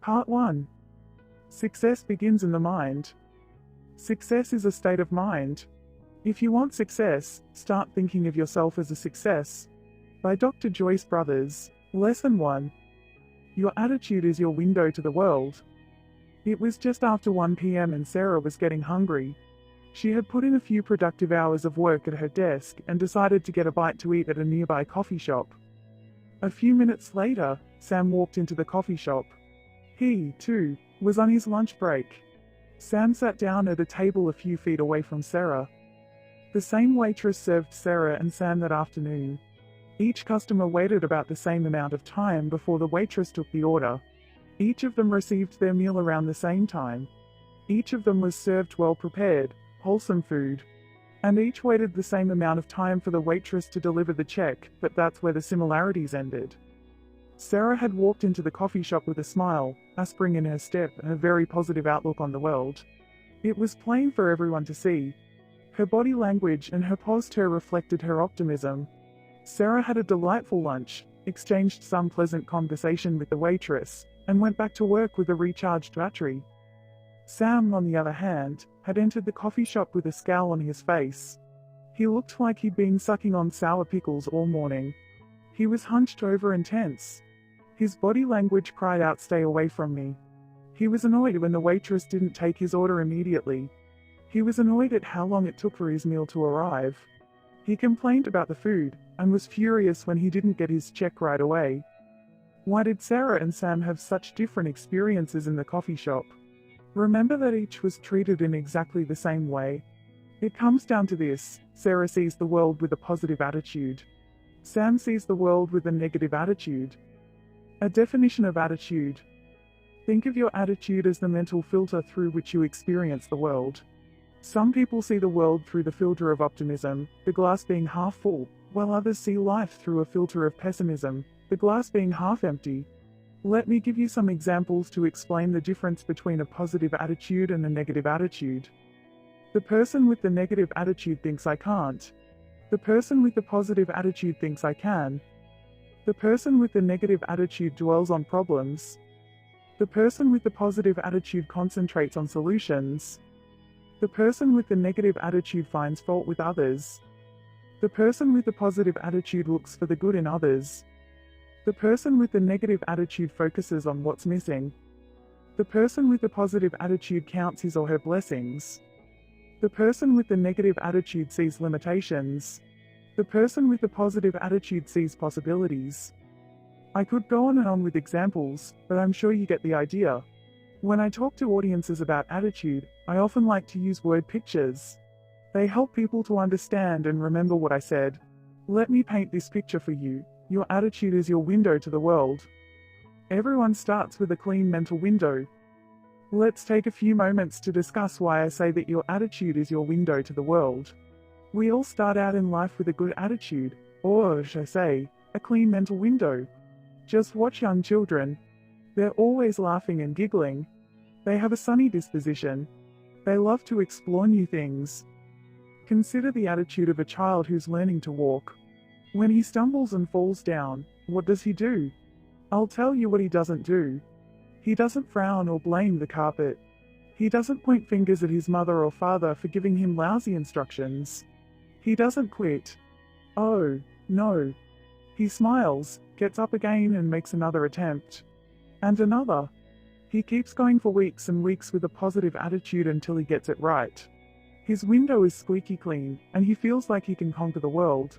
Part 1. Success begins in the mind. Success is a state of mind. If you want success, start thinking of yourself as a success. By Dr. Joyce Brothers. Lesson 1. Your attitude is your window to the world. It was just after 1 p.m. and Sarah was getting hungry. She had put in a few productive hours of work at her desk and decided to get a bite to eat at a nearby coffee shop. A few minutes later, Sam walked into the coffee shop. He, too, was on his lunch break. Sam sat down at a table a few feet away from Sarah. The same waitress served Sarah and Sam that afternoon. Each customer waited about the same amount of time before the waitress took the order. Each of them received their meal around the same time. Each of them was served well-prepared, wholesome food. And each waited the same amount of time for the waitress to deliver the check, but that's where the similarities ended. Sarah had walked into the coffee shop with a smile, a spring in her step, and a very positive outlook on the world. It was plain for everyone to see. Her body language and her posture reflected her optimism. Sarah had a delightful lunch, exchanged some pleasant conversation with the waitress, and went back to work with a recharged battery. Sam, on the other hand, had entered the coffee shop with a scowl on his face. He looked like he'd been sucking on sour pickles all morning. He was hunched over and tense. His body language cried out, "Stay away from me." He was annoyed when the waitress didn't take his order immediately. He was annoyed at how long it took for his meal to arrive. He complained about the food, and was furious when he didn't get his check right away. Why did Sarah and Sam have such different experiences in the coffee shop? Remember that each was treated in exactly the same way. It comes down to this: Sarah sees the world with a positive attitude. Sam sees the world with a negative attitude. A definition of attitude. Think of your attitude as the mental filter through which you experience the world. Some people see the world through the filter of optimism, the glass being half full, while others see life through a filter of pessimism, the glass being half empty. Let me give you some examples to explain the difference between a positive attitude and a negative attitude. The person with the negative attitude thinks I can't. The person with the positive attitude thinks I can. The person with the negative attitude dwells on problems. The person with the positive attitude concentrates on solutions. The person with the negative attitude finds fault with others. The person with the positive attitude looks for the good in others. The person with the negative attitude focuses on what's missing. The person with the positive attitude counts his or her blessings. The person with the negative attitude sees limitations. The person with the positive attitude sees possibilities. I could go on and on with examples, but I'm sure you get the idea. When I talk to audiences about attitude, I often like to use word pictures. They help people to understand and remember what I said. Let me paint this picture for you. Your attitude is your window to the world. Everyone starts with a clean mental window. Let's take a few moments to discuss why I say that your attitude is your window to the world. We all start out in life with a good attitude, or, should I say, a clean mental window. Just watch young children. They're always laughing and giggling. They have a sunny disposition. They love to explore new things. Consider the attitude of a child who's learning to walk. When he stumbles and falls down, what does he do? I'll tell you what he doesn't do. He doesn't frown or blame the carpet. He doesn't point fingers at his mother or father for giving him lousy instructions. He doesn't quit. Oh, no. He smiles, gets up again and makes another attempt. And another. He keeps going for weeks and weeks with a positive attitude until he gets it right. His window is squeaky clean, and he feels like he can conquer the world.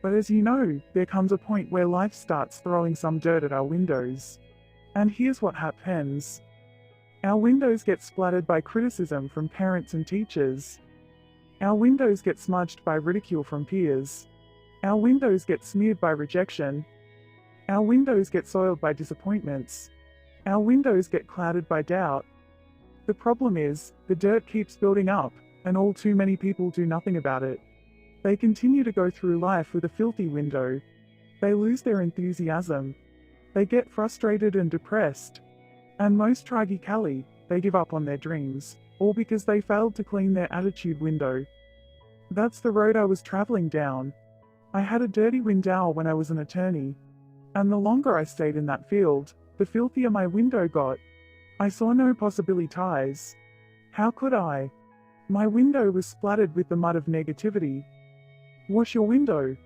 But as you know, there comes a point where life starts throwing some dirt at our windows. And here's what happens. Our windows get splattered by criticism from parents and teachers. Our windows get smudged by ridicule from peers. Our windows get smeared by rejection. Our windows get soiled by disappointments. Our windows get clouded by doubt. The problem is, the dirt keeps building up, and all too many people do nothing about it. They continue to go through life with a filthy window. They lose their enthusiasm. They get frustrated and depressed. And most tragically, they give up on their dreams, all because they failed to clean their attitude window. That's the road I was traveling down. I had a dirty window when I was an attorney. And the longer I stayed in that field, the filthier my window got. I saw no possibilities. How could I? My window was splattered with the mud of negativity. Wash your window.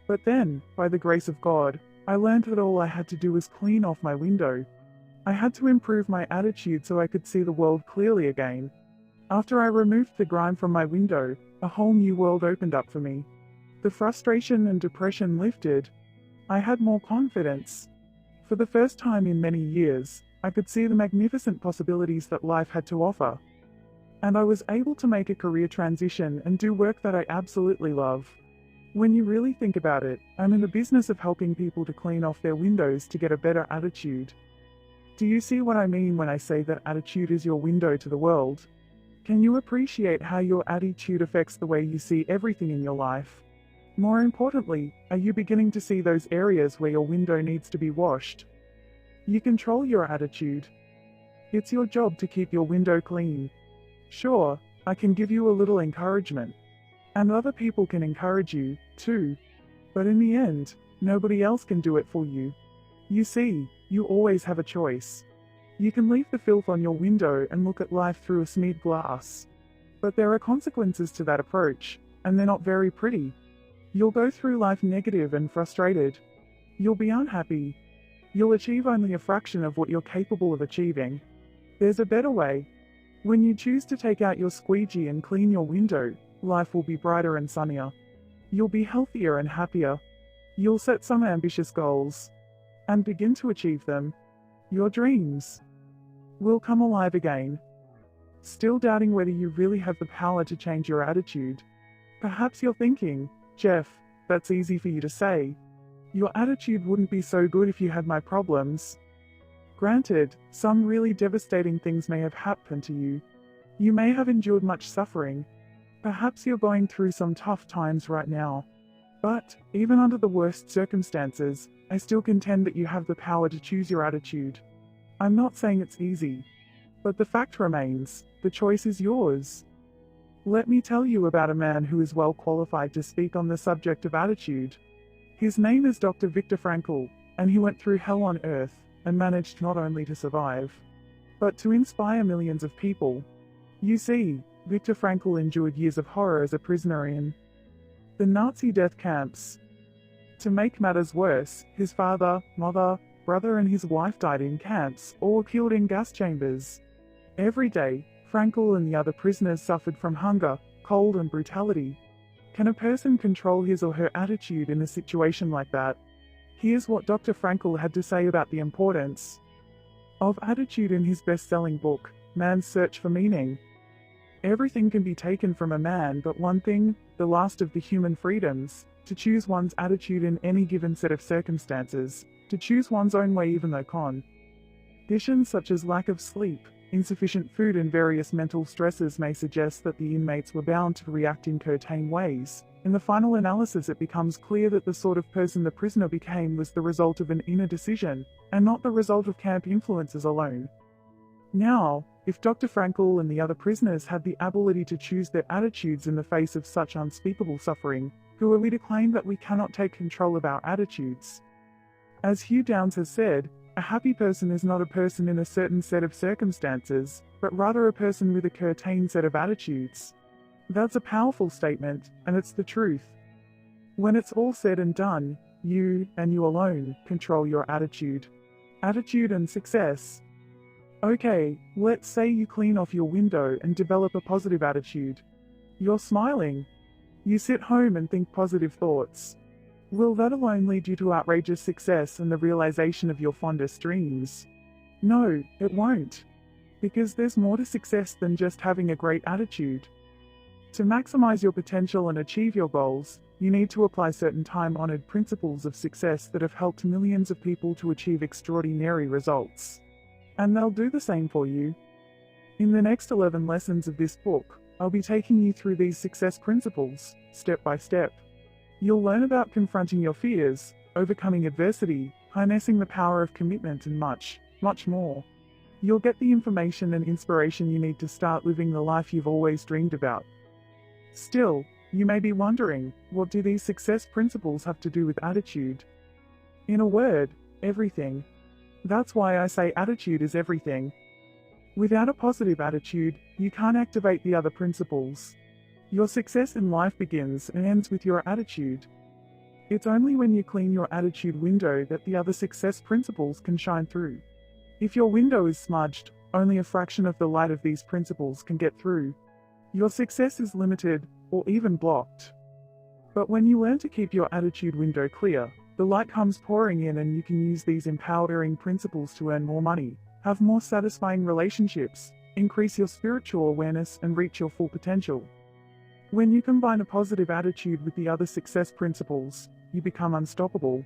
But then, by the grace of God, I learned that all I had to do was clean off my window. I had to improve my attitude so I could see the world clearly again. After I removed the grime from my window, a whole new world opened up for me. The frustration and depression lifted. I had more confidence. For the first time in many years, I could see the magnificent possibilities that life had to offer. And I was able to make a career transition and do work that I absolutely love. When you really think about it, I'm in the business of helping people to clean off their windows to get a better attitude. Do you see what I mean when I say that attitude is your window to the world? Can you appreciate how your attitude affects the way you see everything in your life? More importantly, are you beginning to see those areas where your window needs to be washed? You control your attitude. It's your job to keep your window clean. Sure, I can give you a little encouragement. And other people can encourage you, too. But in the end, nobody else can do it for you. You see, you always have a choice. You can leave the filth on your window and look at life through a smeared glass. But there are consequences to that approach, and they're not very pretty. You'll go through life negative and frustrated. You'll be unhappy. You'll achieve only a fraction of what you're capable of achieving. There's a better way. When you choose to take out your squeegee and clean your window, life will be brighter and sunnier. You'll be healthier and happier. You'll set some ambitious goals and begin to achieve them. Your dreams will come alive again. Still doubting whether you really have the power to change your attitude? Perhaps you're thinking, Jeff, that's easy for you to say. Your attitude wouldn't be so good if you had my problems. Granted, some really devastating things may have happened to you. You may have endured much suffering. Perhaps you're going through some tough times right now. But, even under the worst circumstances, I still contend that you have the power to choose your attitude. I'm not saying it's easy. But the fact remains, the choice is yours. Let me tell you about a man who is well qualified to speak on the subject of attitude. His name is Dr. Viktor Frankl, and he went through hell on earth, and managed not only to survive, but to inspire millions of people. You see, Viktor Frankl endured years of horror as a prisoner in the Nazi death camps. To make matters worse, his father, mother, brother and his wife died in camps, or were killed in gas chambers. Every day, Frankl and the other prisoners suffered from hunger, cold and brutality. Can a person control his or her attitude in a situation like that? Here's what Dr. Frankl had to say about the importance of attitude in his best-selling book, Man's Search for Meaning. Everything can be taken from a man but one thing, the last of the human freedoms, to choose one's attitude in any given set of circumstances, to choose one's own way even though conditions such as lack of sleep, insufficient food and various mental stresses may suggest that the inmates were bound to react in certain ways. In the final analysis it becomes clear that the sort of person the prisoner became was the result of an inner decision, and not the result of camp influences alone. Now, if Dr. Frankl and the other prisoners had the ability to choose their attitudes in the face of such unspeakable suffering, who are we to claim that we cannot take control of our attitudes? As Hugh Downs has said, a happy person is not a person in a certain set of circumstances, but rather a person with a certain set of attitudes. That's a powerful statement, and it's the truth. When it's all said and done, you, and you alone, control your attitude. Attitude and success. Okay, let's say you clean off your window and develop a positive attitude. You're smiling. You sit home and think positive thoughts. Will that alone lead you to outrageous success and the realization of your fondest dreams? No, it won't. Because there's more to success than just having a great attitude. To maximize your potential and achieve your goals, you need to apply certain time-honored principles of success that have helped millions of people to achieve extraordinary results. And they'll do the same for you. In the next 11 lessons of this book, I'll be taking you through these success principles, step by step. You'll learn about confronting your fears, overcoming adversity, harnessing the power of commitment and much, much more. You'll get the information and inspiration you need to start living the life you've always dreamed about. Still, you may be wondering, what do these success principles have to do with attitude? In a word, everything. That's why I say attitude is everything. Without a positive attitude, you can't activate the other principles. Your success in life begins and ends with your attitude. It's only when you clean your attitude window that the other success principles can shine through. If your window is smudged, only a fraction of the light of these principles can get through. Your success is limited, or even blocked. But when you learn to keep your attitude window clear, the light comes pouring in and you can use these empowering principles to earn more money, have more satisfying relationships, increase your spiritual awareness and reach your full potential. When you combine a positive attitude with the other success principles, you become unstoppable.